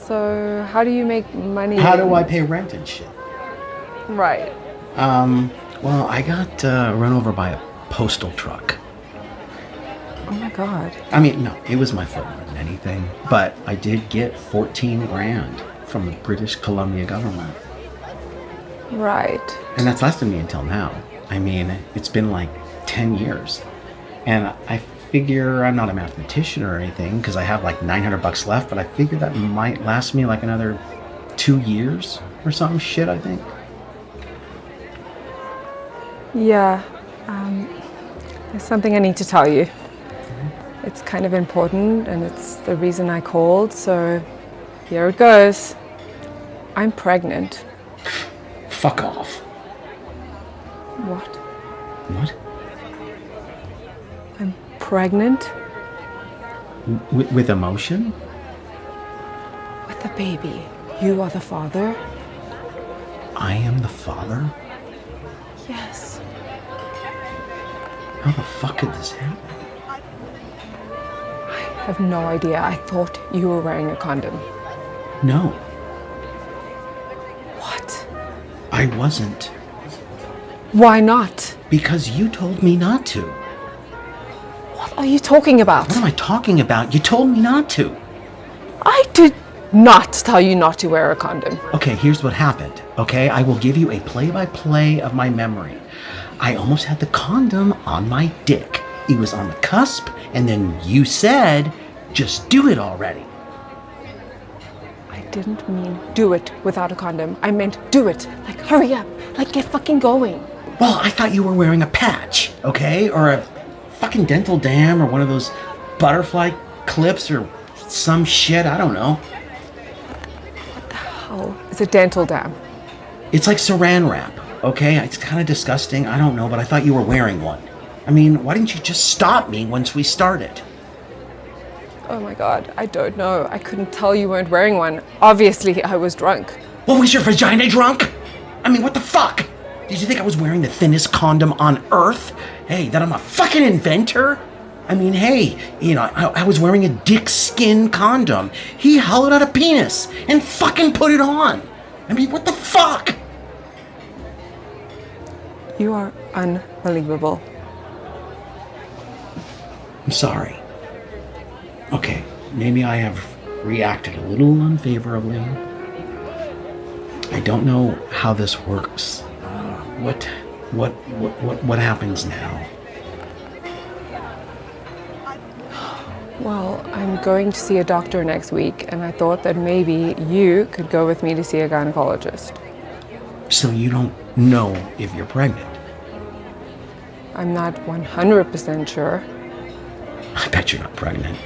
So how do you make money? How do I pay rent and shit? Right. Well, I got run over by a postal truck. Oh my God. I mean, no, it was my fault more than anything. But I did get 14 grand from the British Columbia government. Right. And that's lasted me until now. I mean, it's been like 10 years. And I figure, I'm not a mathematician or anything, because I have like $900 left, but I figure that might last me like another 2 years or some shit, I think. Yeah. There's something I need to tell you. It's kind of important, and it's the reason I called, so here it goes. I'm pregnant. Fuck off. What? What? I'm pregnant With emotion? with a baby. You are the father? I am the father? Yes. How the fuck could this happen? I have no idea. I thought you were wearing a condom. No, What? I wasn't. Why not? Because you told me not to. What are you talking about? What am I talking about? You told me not to. I did not tell you not to wear a condom. Okay, here's what happened. Okay, I will give you a play-by-play of my memory. I almost had the condom on my dick. It was on the cusp, and then you said, just do it already. I didn't mean do it without a condom. I meant do it. Like, hurry up. Like, get fucking going. Well, I thought you were wearing a patch, okay? Or a fucking dental dam, or one of those butterfly clips, or some shit, I don't know. Oh, it's a dental dam. It's like saran wrap, okay? It's kind of disgusting, I don't know, but I thought you were wearing one. I mean, why didn't you just stop me once we started? Oh my God, I don't know. I couldn't tell you weren't wearing one. Obviously, I was drunk. What, was your vagina drunk? I mean, what the fuck? Did you think I was wearing the thinnest condom on earth? Hey, that I'm a fucking inventor? I mean, hey, you know, I was wearing a dick skin condom. He hollowed out a penis and fucking put it on. I mean, what the fuck? You are unbelievable. I'm sorry. Okay, maybe I have reacted a little unfavorably. I don't know how this works. What happens now? Well, I'm going to see a doctor next week, and I thought that maybe you could go with me to see a gynecologist. So you don't know if you're pregnant? I'm not 100% sure. I bet you're not pregnant.